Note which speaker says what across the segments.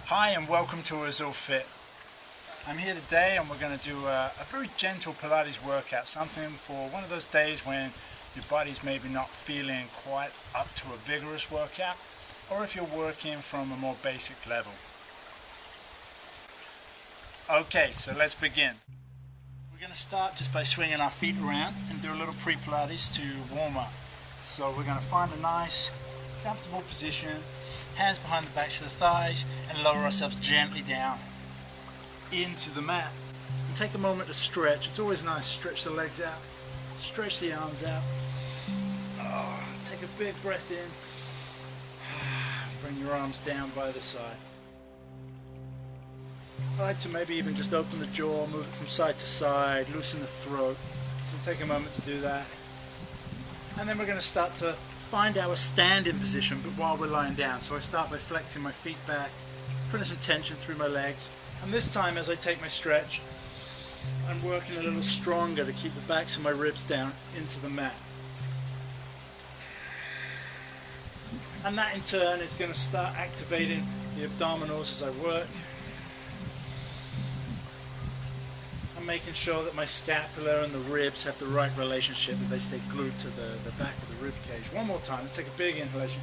Speaker 1: Hi and welcome to Us All Fit. I'm here today and we're going to do a very gentle Pilates workout, something for one of those days when your body's maybe not feeling quite up to a vigorous workout, or if you're working from a more basic level. Okay, so let's begin. We're going to start just by swinging our feet around and do a little pre-Pilates to warm up. So we're going to find a nice comfortable position, hands behind the backs of the thighs, and lower ourselves gently down into the mat. And take a moment to stretch. It's always nice to stretch the legs out, stretch the arms out. Take a big breath in. Bring your arms down by the side. I like to maybe even just open the jaw, move it from side to side, loosen the throat. So take a moment to do that. And then we're going to start to find our standing position, but while we're lying down. So I start by flexing my feet back, putting some tension through my legs. And this time, as I take my stretch, I'm working a little stronger to keep the backs of my ribs down into the mat. And that in turn is going to start activating the abdominals as I work. I'm making sure that my scapula and the ribs have the right relationship, that they stay glued to the back of the rib cage. One more time, let's take a big inhalation.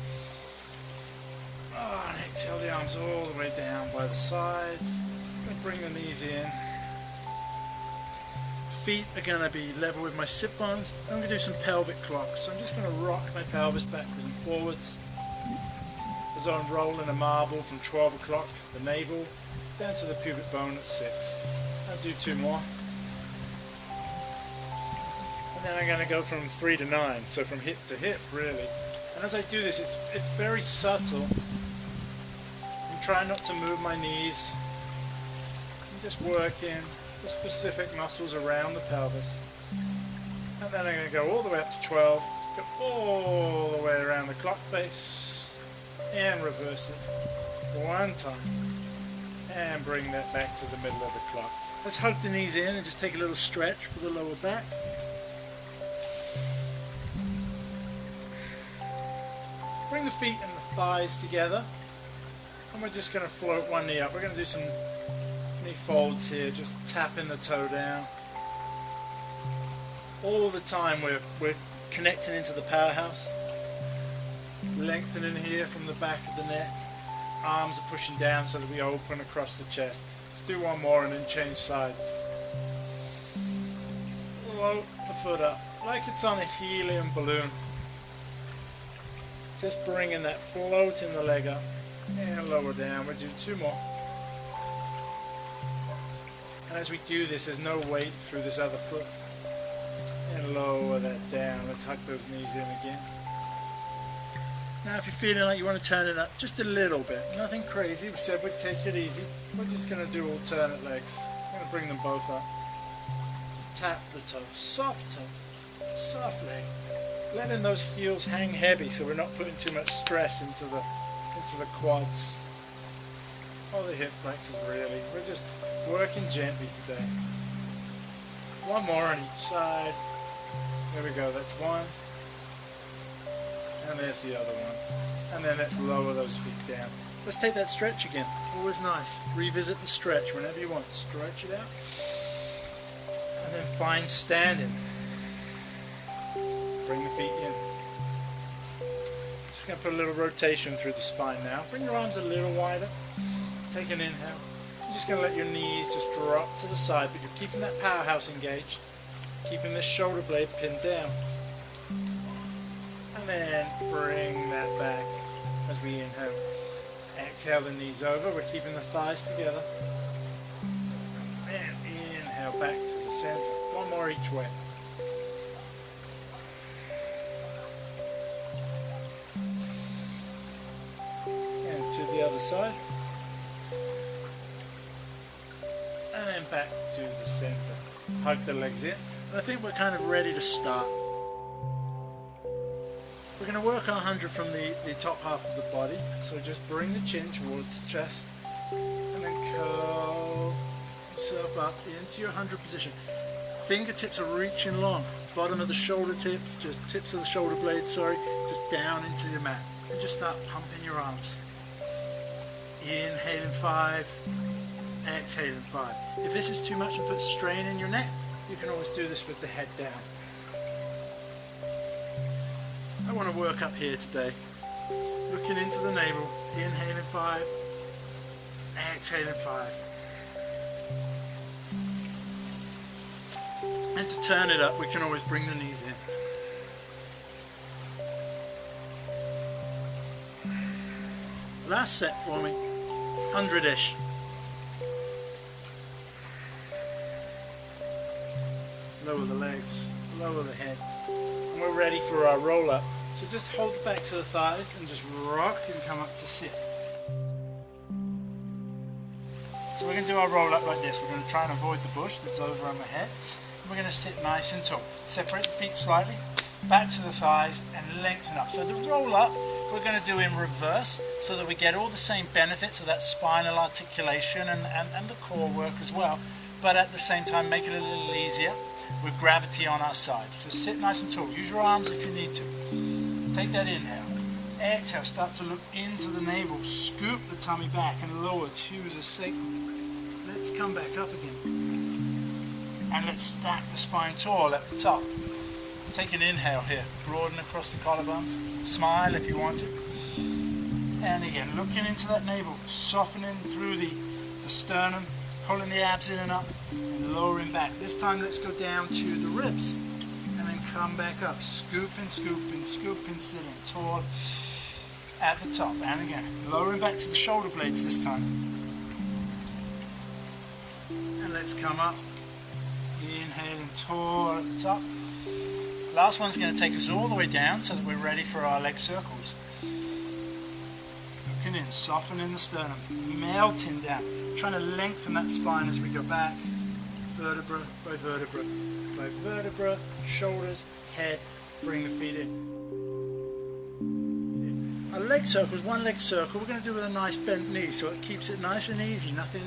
Speaker 1: And exhale the arms all the way down by the sides. I'm going to bring the knees in. Feet are going to be level with my sit bones. I'm going to do some pelvic clocks. So I'm just going to rock my pelvis backwards and forwards as though I'm rolling a marble from 12 o'clock, the navel, down to the pubic bone at 6. I'll do 2 more. And then I'm going to go from 3 to 9, so from hip to hip really. And as I do this, it's very subtle. I'm trying not to move my knees. I'm just working the specific muscles around the pelvis. And then I'm going to go all the way up to 12, go all the way around the clock face, and reverse it 1 time. And bring that back to the middle of the clock. Let's hug the knees in and just take a little stretch for the lower back. Bring the feet and the thighs together. And we're just going to float one knee up. We're going to do some knee folds here, just tapping the toe down. All the time we're connecting into the powerhouse. Lengthening here from the back of the neck. Arms are pushing down so that we open across the chest. Let's do one more and then change sides. Float the foot up like it's on a helium balloon. Just bringing that float in the leg up and lower down. We'll do 2 more. And as we do this, there's no weight through this other foot. And lower that down. Let's hug those knees in again. Now if you're feeling like you want to turn it up just a little bit, nothing crazy, we said we'd take it easy. We're just going to do alternate legs. I'm going to bring them both up. Just tap the toe, soft leg. Letting those heels hang heavy so we're not putting too much stress into the quads or the hip flexors really. We're just working gently today. 1 more on each side. There we go, that's 1. And there's the other one. And then let's lower those feet down. Let's take that stretch again. Always nice. Revisit the stretch whenever you want. Stretch it out. And then find standing. Bring the feet in. Just going to put a little rotation through the spine now. Bring your arms a little wider. Take an inhale. You're just going to let your knees just drop to the side, but you're keeping that powerhouse engaged. Keeping this shoulder blade pinned down. And then bring that back as we inhale. Exhale the knees over. We're keeping the thighs together. And inhale back to the center. 1 more each way. And to the other side. And then back to the center. Hug the legs in. And I think we're kind of ready to start. We're going to work our 100 from the top half of the body, so just bring the chin towards the chest, and then curl yourself up into your 100 position. Fingertips are reaching long, bottom of the shoulder tips, just tips of the shoulder blades, sorry, just down into your mat. And just start pumping your arms. Inhale in 5, exhale in 5. If this is too much and puts strain in your neck, you can always do this with the head down. I want to work up here today. Looking into the navel, inhale in 5, exhale in 5. And to turn it up, we can always bring the knees in. Last set for me, 100-ish. Lower the legs, lower the head. And we're ready for our roll up. So just hold the backs of the thighs and just rock and come up to sit. So we're going to do our roll up like this. We're going to try and avoid the bush that's over on my head. We're going to sit nice and tall. Separate the feet slightly, back to the thighs and lengthen up. So the roll up we're going to do in reverse so that we get all the same benefits of that spinal articulation and the core work as well, but at the same time make it a little easier with gravity on our side. So sit nice and tall. Use your arms if you need to. Take that inhale. Exhale, start to look into the navel. Scoop the tummy back and lower to the sacrum. Let's come back up again. And let's stack the spine tall at the top. Take an inhale here. Broaden across the collarbones. Smile if you want to. And again, looking into that navel. Softening through the sternum. Pulling the abs in and up. And lowering back. This time let's go down to the ribs. And then come back up. Scooping, scooping, scooping, sitting tall at the top. And again, lowering back to the shoulder blades this time. And let's come up. Inhaling tall at the top. Last one's going to take us all the way down so that we're ready for our leg circles. Looking in, softening the sternum, melting down, trying to lengthen that spine as we go back, vertebra by vertebra by vertebra, shoulders, head, bring the feet in. Our leg circles, one leg circle, we're going to do with a nice bent knee so it keeps it nice and easy, nothing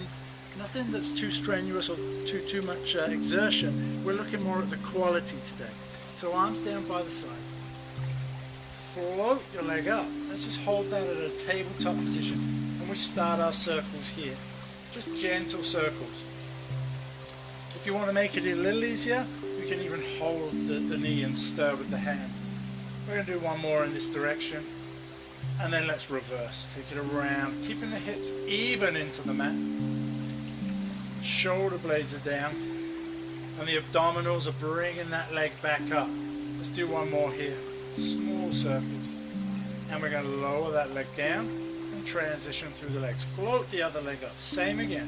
Speaker 1: that's too strenuous or too much exertion. We're looking more at the quality today. So arms down by the side. Float your leg up. Let's just hold that at a tabletop position. And we start our circles here. Just gentle circles. If you want to make it a little easier, you can even hold the knee and stir with the hand. We're going to do one more in this direction. And then let's reverse. Take it around, keeping the hips even into the mat. Shoulder blades are down. And the abdominals are bringing that leg back up. Let's do one more here. Small circles. And we're going to lower that leg down and transition through the legs. Float the other leg up. Same again.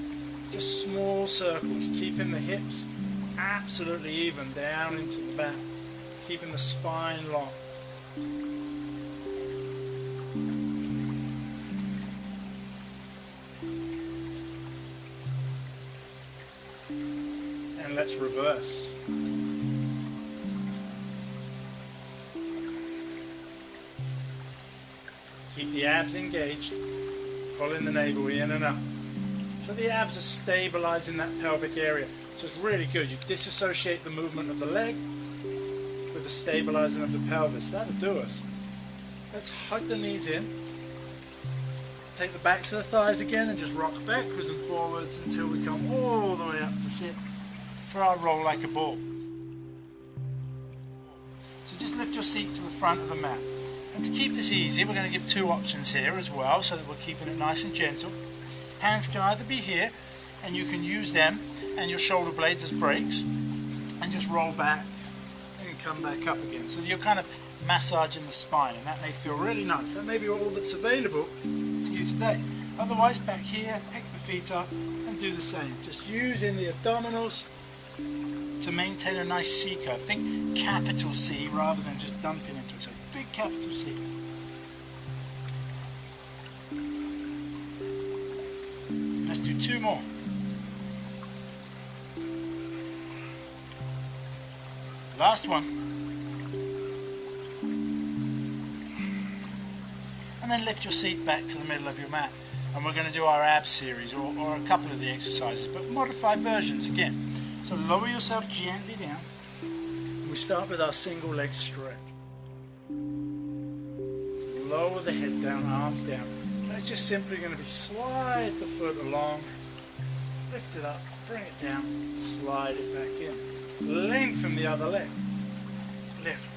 Speaker 1: Just small circles. Keeping the hips absolutely even down into the back. Keeping the spine long. Let's reverse. Keep the abs engaged, pulling the navel in and up. So the abs are stabilizing that pelvic area. So it's really good. You disassociate the movement of the leg with the stabilizing of the pelvis. That'll do us. Let's hug the knees in. Take the backs of the thighs again and just rock backwards and forwards until we come all the way up to sit. For our roll like a ball. So just lift your seat to the front of the mat. And to keep this easy, we're going to give two options here as well, so that we're keeping it nice and gentle. Hands can either be here, and you can use them and your shoulder blades as brakes, and just roll back and come back up again. So you're kind of massaging the spine, and that may feel really nice. That may be all that's available to you today. Otherwise, back here, pick the feet up and do the same. Just using the abdominals to maintain a nice C curve. Think capital C rather than just dumping into it. So big capital C. Let's do two more. Last one. And then lift your seat back to the middle of your mat. And we're going to do our abs series or a couple of the exercises, but modified versions again. So lower yourself gently down. And we start with our single leg stretch. So lower the head down, arms down. And it's just simply going to be slide the foot along, lift it up, bring it down, slide it back in. Lengthen the other leg. Lift,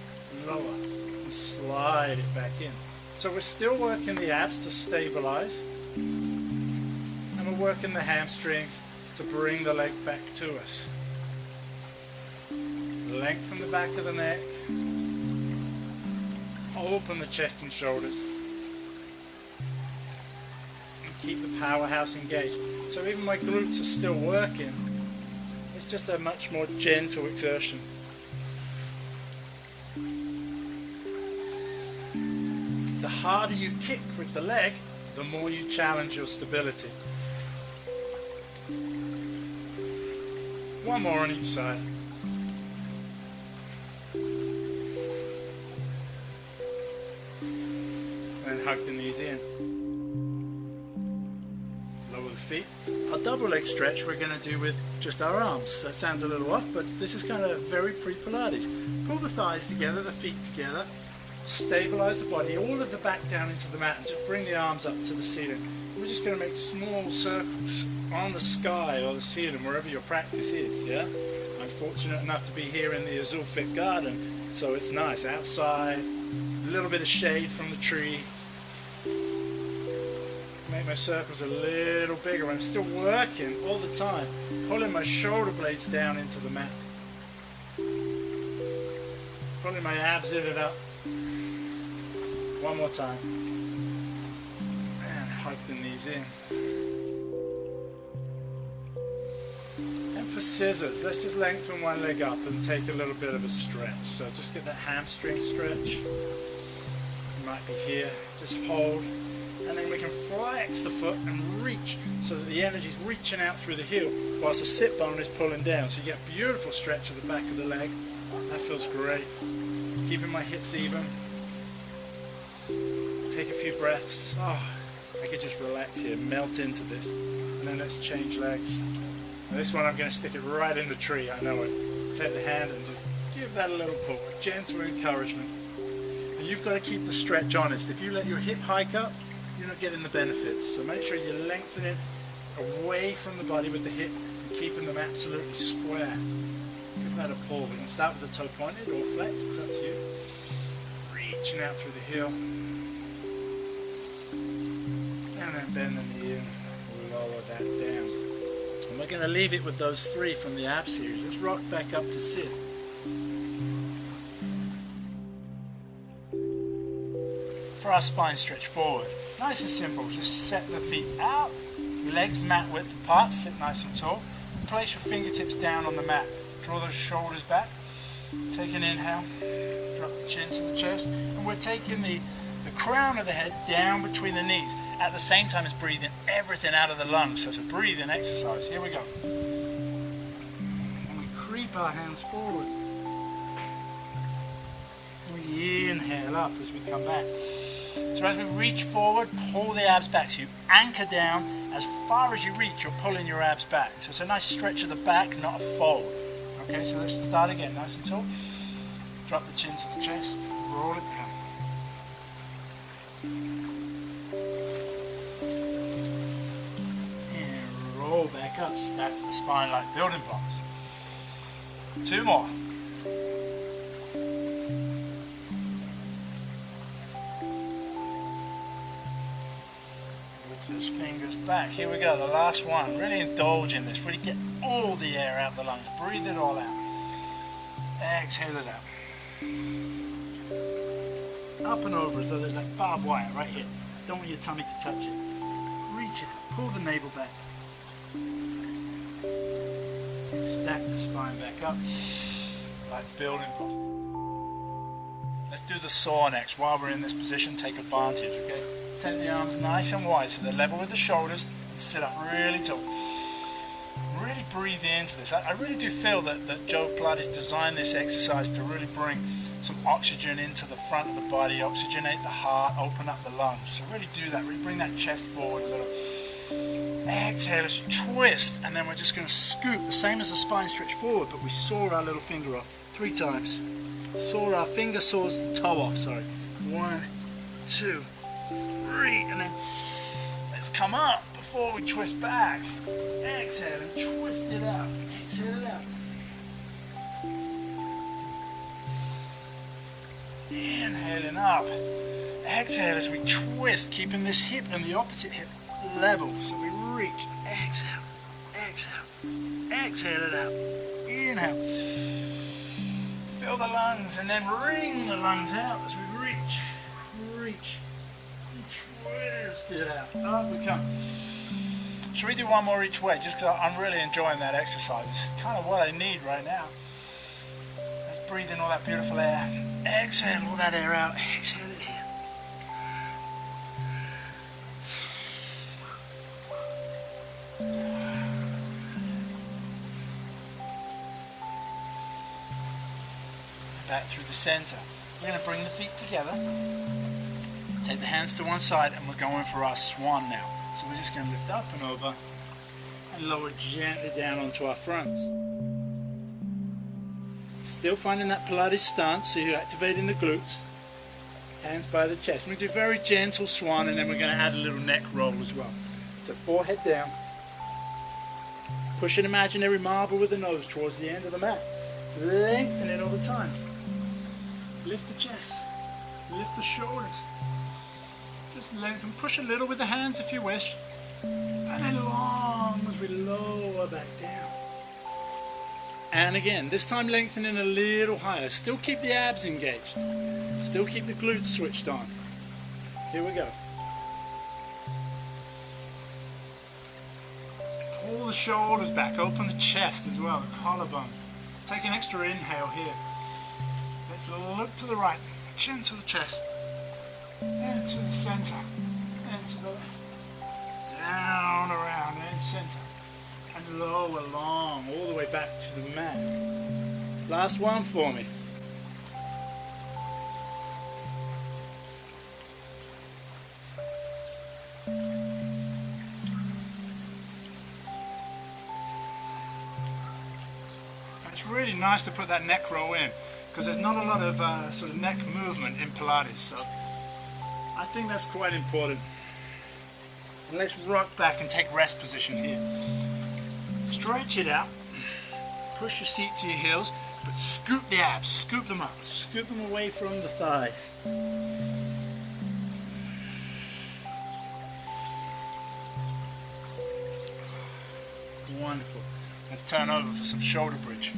Speaker 1: lower, and slide it back in. So we're still working the abs to stabilize, and we're working the hamstrings to bring the leg back to us. Lengthen the back of the neck, open the chest and shoulders, and keep the powerhouse engaged. So even my glutes are still working, it's just a much more gentle exertion. The harder you kick with the leg, the more you challenge your stability. One more on each side. And hug the knees in. Lower the feet. Our double leg stretch we're going to do with just our arms. So it sounds a little off, but this is kind of very pre-Pilates. Pull the thighs together, the feet together. Stabilize the body, all of the back down into the mat, and just bring the arms up to the ceiling. We're just going to make small circles on the sky or the ceiling, wherever your practice is, yeah? I'm fortunate enough to be here in the Azulfit garden, so it's nice outside, a little bit of shade from the tree. Make my circles a little bigger. I'm still working all the time, pulling my shoulder blades down into the mat, pulling my abs in and up. One more time. And hug the knees in. And for scissors, let's just lengthen one leg up and take a little bit of a stretch. So just get that hamstring stretch. You might be here. Just hold. And then we can flex the foot and reach so that the energy is reaching out through the heel whilst the sit bone is pulling down. So you get a beautiful stretch of the back of the leg. That feels great. Keeping my hips even. Take a few breaths. Oh, I could just relax here, melt into this. And then let's change legs. And this one I'm going to stick it right in the tree, I know it. Take the hand and just give that a little pull, a gentle encouragement. And you've got to keep the stretch honest. If you let your hip hike up, you're not getting the benefits. So make sure you lengthen it away from the body with the hip and keeping them absolutely square. Give that a pull. We can start with the toe pointed or flexed, it's up to you. Reaching out through the heel. And then bend the knee and lower that down. And we're going to leave it with those three from the ab series. Let's rock back up to sit. For our spine stretch forward, nice and simple. Just set the feet out, legs mat width apart, sit nice and tall. Place your fingertips down on the mat. Draw those shoulders back. Take an inhale, drop the chin to the chest, and we're taking the crown of the head down between the knees at the same time as breathing everything out of the lungs. So it's a breathing exercise. Here we go. And we creep our hands forward. We inhale up as we come back. So as we reach forward, pull the abs back. So you anchor down. As far as you reach, you're pulling your abs back. So it's a nice stretch of the back, not a fold. Okay, so let's start again, nice and tall. Drop the chin to the chest, roll it down. And roll back up, stack the spine like building blocks. Two more. Those fingers back. Here we go, the last one. Really indulge in this. Really get all the air out the lungs. Breathe it all out. Exhale it out. Up and over as though there's that barbed wire right here. Don't want your tummy to touch it. Reach it. Pull the navel back. And stack the spine back up. Like building blocks. Let's do the saw next. While we're in this position, take advantage, okay? Take the arms nice and wide so they're level with the shoulders and sit up really tall. Really breathe into this. I really do feel that Joe Pilates designed this exercise to really bring some oxygen into the front of the body, oxygenate the heart, open up the lungs. So really do that, really bring that chest forward a little. Exhale, let's twist, and then we're just going to scoop, the same as the spine stretch forward, but we saw our little finger off 3 times. Saw our finger, saws the toe off, sorry. 1, 2, 3, and then Let's come up before we twist back. Exhale and twist it out. Exhale it out. Inhaling up. Exhale as we twist, keeping this hip and the opposite hip level. So we reach. Exhale. Exhale. Exhale it out. Inhale. Fill the lungs and then wring the lungs out as we reach. Reach. And twist it out. Up we come. Should we do one more each way? Just because I'm really enjoying that exercise. It's kind of what I need right now. Let's breathe in all that beautiful air. Exhale all that air out. Exhale it here. Back through the center. We're going to bring the feet together. Take the hands to one side and we're going for our swan now. So we're just going to lift up and over and lower gently down onto our fronts. Still finding that Pilates stance, so you're activating the glutes. Hands by the chest. We're going to do very gentle swan and then we're going to add a little neck roll as well. So forehead down. Push an imaginary marble with the nose towards the end of the mat. Lengthen it all the time. Lift the chest. Lift the shoulders. Just lengthen. Push a little with the hands if you wish. And then long as we lower back down. And again, this time lengthening a little higher. Still keep the abs engaged. Still keep the glutes switched on. Here we go. Pull the shoulders back. Open the chest as well, the collarbones. Take an extra inhale here. Let's look to the right, chin to the chest, and to the center, and to the left. Down, around, and center. And lower, long, all the way back to the mat. Last one for me. It's really nice to put that neck roll in because there's not a lot of sort of neck movement in Pilates, so I think that's quite important. And let's rock back and take rest position here. Stretch it out, push your seat to your heels, but scoop the abs, scoop them up, scoop them away from the thighs. Wonderful. Let's turn over for some shoulder bridge.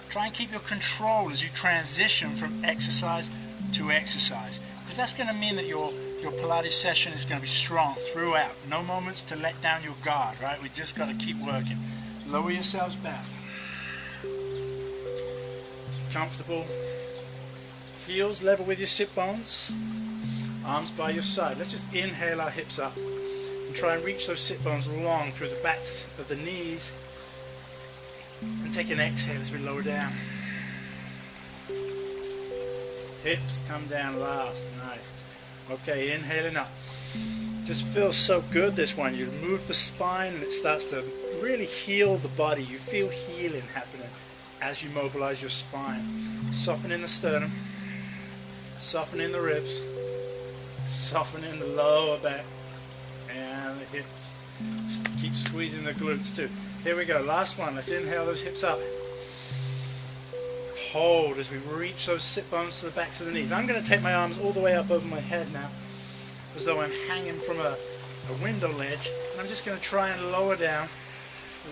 Speaker 1: Try and keep your control as you transition from exercise to exercise, because that's going to mean that your Pilates session is going to be strong throughout. No moments to let down your guard, right? We just got to keep working. Lower yourselves back. Comfortable. Heels level with your sit bones. Arms by your side. Let's just inhale our hips up and try and reach those sit bones long through the backs of the knees. And take an exhale as we lower down. Hips come down last. Nice. Okay, inhaling up. Just feels so good, this one. You move the spine and it starts to really heal the body. You feel healing happening as you mobilize your spine. Softening the sternum. Softening the ribs. Softening the lower back. And the hips. Keep squeezing the glutes too. Here we go. Last one. Let's inhale those hips up. Hold as we reach those sit bones to the backs of the knees. I'm going to take my arms all the way up over my head now, as though I'm hanging from a window ledge. And I'm just going to try and lower down,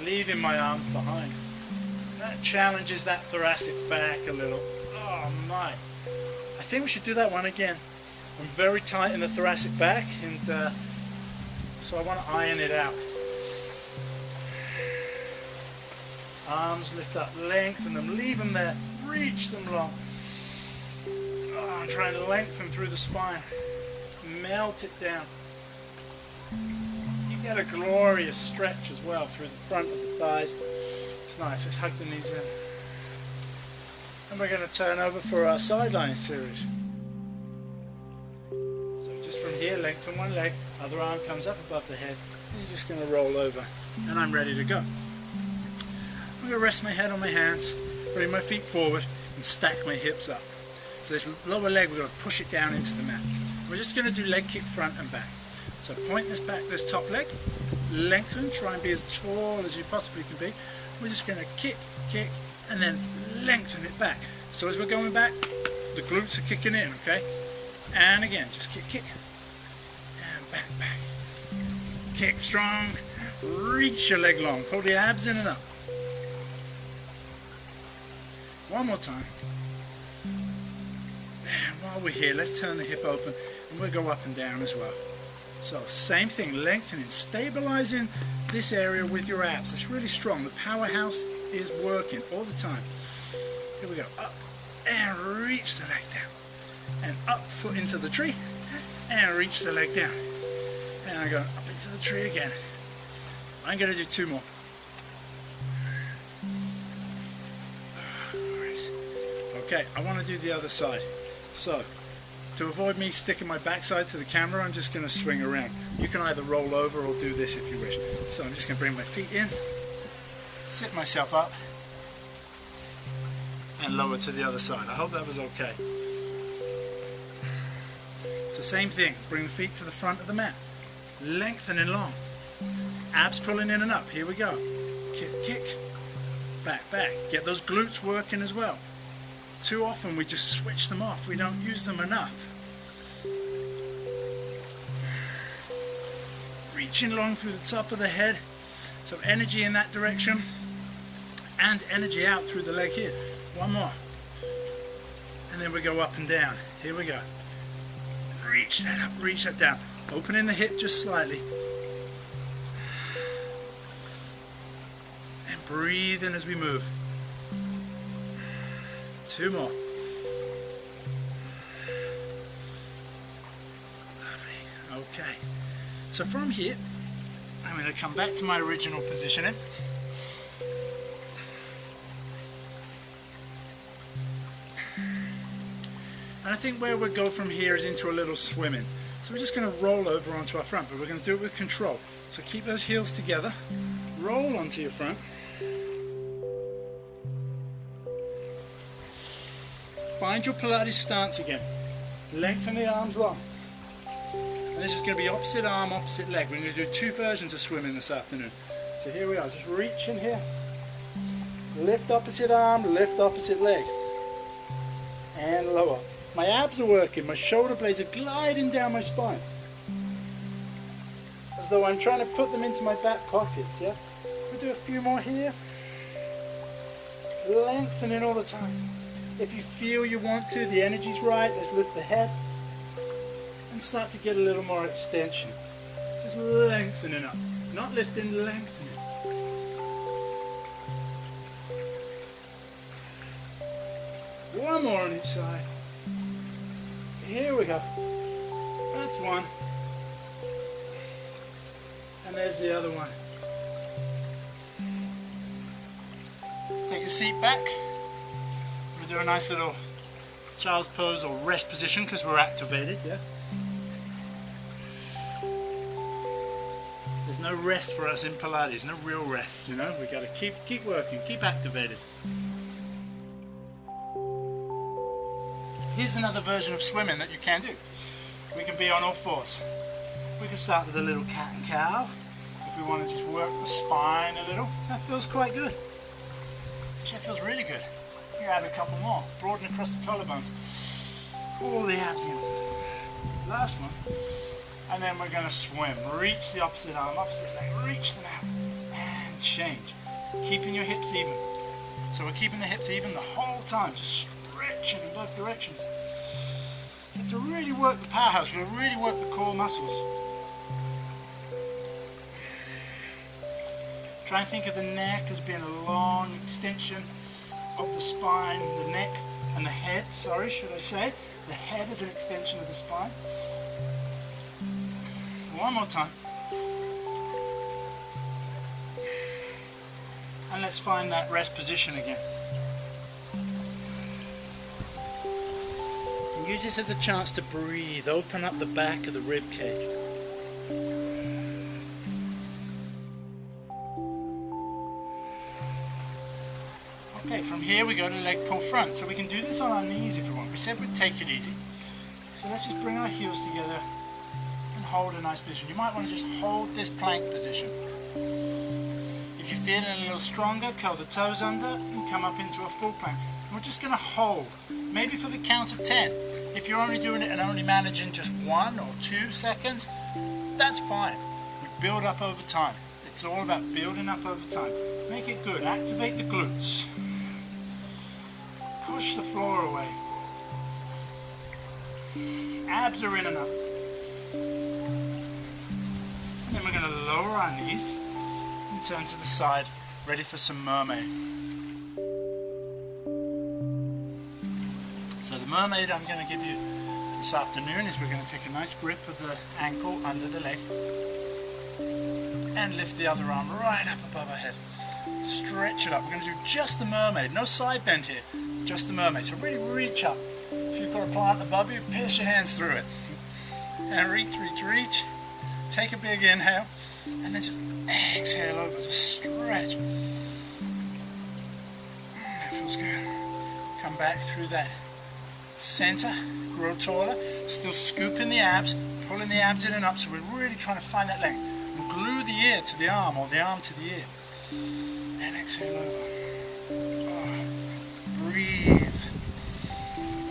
Speaker 1: leaving my arms behind. That challenges that thoracic back a little. Oh my. I think we should do that one again. I'm very tight in the thoracic back, and so I want to iron it out. Arms lift up, lengthen them, leave them there. Reach them long. Oh, I'm trying to lengthen through the spine. Melt it down. You get a glorious stretch as well through the front of the thighs. It's nice. Let's hug the knees in. And we're going to turn over for our sideline series. So just from here, lengthen one leg. Other arm comes up above the head. And you're just going to roll over. And I'm ready to go. I'm going to rest my head on my hands. Bring my feet forward and stack my hips up. So this lower leg, we're going to push it down into the mat. We're just going to do leg kick front and back. So point this back, this top leg, lengthen, try and be as tall as you possibly can be. We're just going to kick, kick, and then lengthen it back. So as we're going back, the glutes are kicking in, okay? And again, just kick, kick, and back, back. Kick strong, reach your leg long, pull the abs in and up. One more time. And while we're here, let's turn the hip open and we'll go up and down as well. So same thing, lengthening, stabilizing this area with your abs. It's really strong. The powerhouse is working all the time. Here we go, up and reach the leg down. And up, foot into the tree, and reach the leg down. And I go up into the tree again. I'm going to do 2 more. Okay, I want to do the other side. So, to avoid me sticking my backside to the camera, I'm just going to swing around. You can either roll over or do this if you wish. So I'm just going to bring my feet in, sit myself up, and lower to the other side. I hope that was okay. So same thing, bring the feet to the front of the mat, lengthening long, abs pulling in and up. Here we go. Kick, kick, back, back. Get those glutes working as well. Too often we just switch them off. We don't use them enough. Reaching long through the top of the head. So energy in that direction and energy out through the leg here. One more. And then we go up and down. Here we go. Reach that up, reach that down. Opening the hip just slightly. And breathe in as we move. 2 more. Lovely. Okay. So from here, I'm going to come back to my original positioning. And I think where we'll go from here is into a little swimming. So we're just going to roll over onto our front, but we're going to do it with control. So keep those heels together, roll onto your front. Find your Pilates stance again. Lengthen the arms long. And this is going to be opposite arm, opposite leg. We're going to do 2 versions of swimming this afternoon. So here we are, just reach in here. Lift opposite arm, lift opposite leg. And lower. My abs are working, my shoulder blades are gliding down my spine. As though I'm trying to put them into my back pockets, yeah? We'll do a few more here. Lengthening all the time. If you feel you want to, the energy's right, let's lift the head and start to get a little more extension. Just lengthening up, not lifting, lengthening. One more on each side. Here we go. That's one. And there's the other one. Take your seat back. Do a nice little child's pose or rest position because we're activated, yeah? There's no rest for us in Pilates, no real rest, you know? We got to keep working, keep activated. Here's another version of swimming that you can do. We can be on all 4s. We can start with a little cat and cow if we want to just work the spine a little. That feels quite good. Actually, it feels really good. You add a couple more, broaden across the collarbones, pull the abs in. Last one, and then we're going to swim. Reach the opposite arm, opposite leg, reach them out, and change. Keeping your hips even. So we're keeping the hips even the whole time, just stretching in both directions. You have to really work the powerhouse, you have to really work the core muscles. Try and think of the neck as being a long extension of the spine, the neck, and the head, sorry, should I say. The head is an extension of the spine. One more time. And let's find that rest position again. And use this as a chance to breathe, open up the back of the rib cage. Okay, from here we go to leg pull front. So we can do this on our knees if we want. We said we'd take it easy. So let's just bring our heels together and hold a nice position. You might want to just hold this plank position. If you're feeling a little stronger, curl the toes under and come up into a full plank. We're just going to hold, maybe for the count of 10. If you're only doing it and only managing just 1 or 2 seconds, that's fine. We build up over time. It's all about building up over time. Make it good. Activate the glutes. Push the floor away. Abs are in and up. And then we're going to lower our knees and turn to the side, ready for some mermaid. So the mermaid I'm going to give you this afternoon is we're going to take a nice grip of the ankle under the leg and lift the other arm right up above our head. Stretch it up. We're going to do just the mermaid, no side bend here, just the mermaid. So really reach up. If you've got a plant above you, pierce your hands through it. And reach, reach, reach. Take a big inhale and then just exhale over, just stretch. That feels good. Come back through that center, grow taller, still scooping the abs, pulling the abs in and up, so we're really trying to find that length. And glue the ear to the arm or the arm to the ear. And exhale over. Oh, breathe.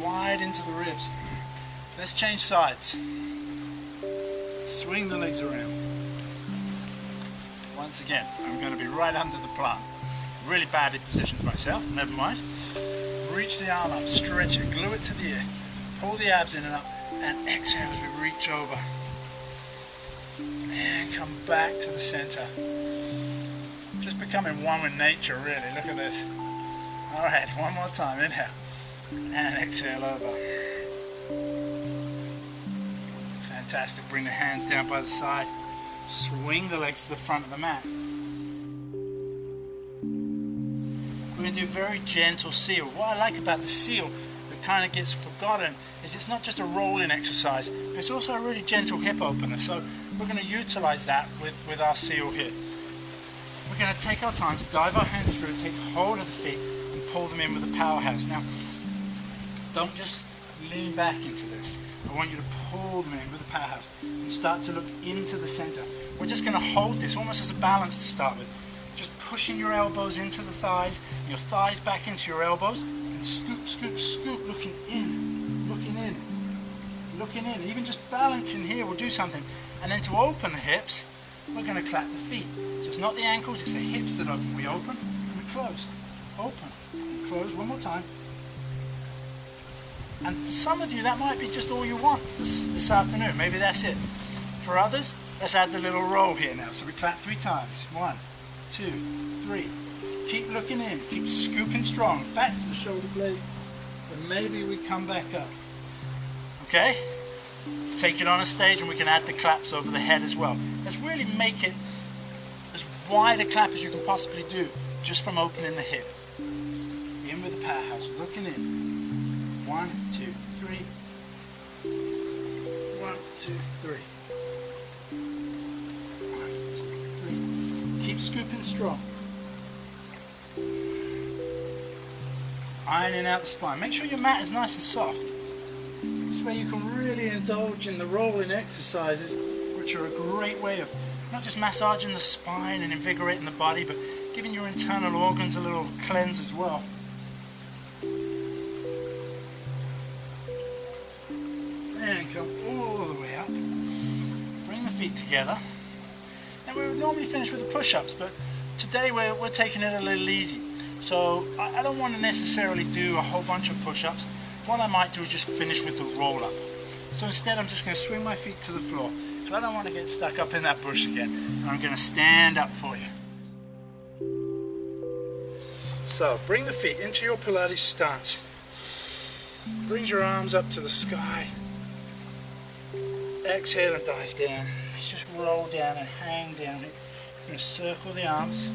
Speaker 1: Wide into the ribs. Let's change sides. Swing the legs around. Once again, I'm going to be right under the plant. Really badly positioned myself, never mind. Reach the arm up, stretch it, glue it to the ear, pull the abs in and up, and exhale as we reach over. And come back to the center. Just becoming one with nature, really. Look at this. Alright, one more time. Inhale. And exhale over. Fantastic. Bring the hands down by the side. Swing the legs to the front of the mat. We're going to do very gentle seal. What I like about the seal that kind of gets forgotten is it's not just a rolling exercise, but it's also a really gentle hip opener. So we're going to utilize that with our seal here. We're going to take our time to dive our hands through, take hold of the feet and pull them in with a powerhouse. Now, don't just lean back into this. I want you to pull them in with a powerhouse and start to look into the center. We're just going to hold this almost as a balance to start with. Just pushing your elbows into the thighs, and your thighs back into your elbows, and scoop, scoop, scoop, looking in, looking in, looking in. Even just balancing here will do something. And then to open the hips, we're going to clap the feet. So it's not the ankles, it's the hips that open. We open and we close. Open and close. One more time. And for some of you, that might be just all you want this afternoon. Maybe that's it. For others, let's add the little roll here now. So we clap 3 times. 1, 2, 3. Keep looking in. Keep scooping strong. Back to the shoulder blades. And maybe we come back up. Okay? Take it on a stage and we can add the claps over the head as well. Let's really make it as wide a clap as you can possibly do just from opening the hip. In with the powerhouse. Looking in. 1, 2, 3. 1, 2, 3. 1, 2, 3. Keep scooping strong. Ironing out the spine. Make sure your mat is nice and soft. This way you can really indulge in the rolling exercises, which are a great way of not just massaging the spine and invigorating the body, but giving your internal organs a little cleanse as well. And come all the way up. Bring the feet together. Now we would normally finish with the push-ups, but today we're taking it a little easy. So I don't want to necessarily do a whole bunch of push-ups. What I might do is just finish with the roll-up. So instead I'm just going to swing my feet to the floor, because I don't want to get stuck up in that bush again. And I'm going to stand up for you. So bring the feet into your Pilates stance. Bring your arms up to the sky. Exhale and dive down. Let's just roll down and hang down. We're going to circle the arms.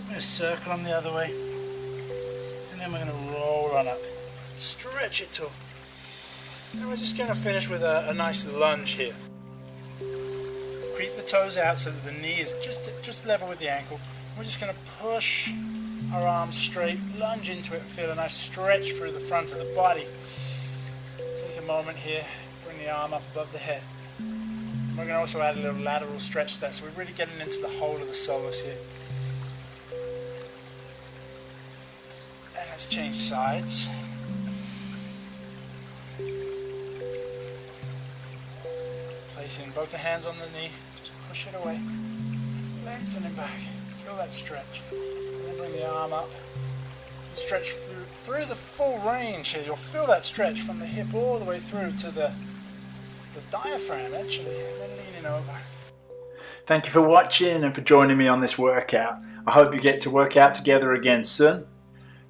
Speaker 1: We're going to circle them the other way. And then we're going to roll on up. Stretch it tall. And we're just going to finish with a nice lunge here. Creep the toes out so that the knee is just level with the ankle. We're just going to push our arms straight, lunge into it and feel a nice stretch through the front of the body. Take a moment here, bring the arm up above the head. We're going to also add a little lateral stretch to that, so we're really getting into the whole of the soleus here. And let's change sides. Placing both the hands on the knee, just push it away. Lengthening back, feel that stretch. And then bring the arm up. Stretch through the full range here. You'll feel that stretch from the hip all the way through to the diaphragm actually, and then leaning over. Thank you for watching and for joining me on this workout. I hope you get to work out together again soon.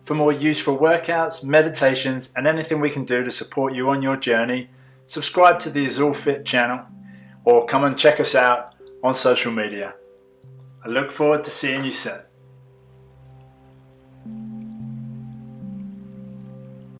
Speaker 1: For more useful workouts, meditations and anything we can do to support you on your journey, subscribe to the Azul Fit channel or come and check us out on social media. I look forward to seeing you soon.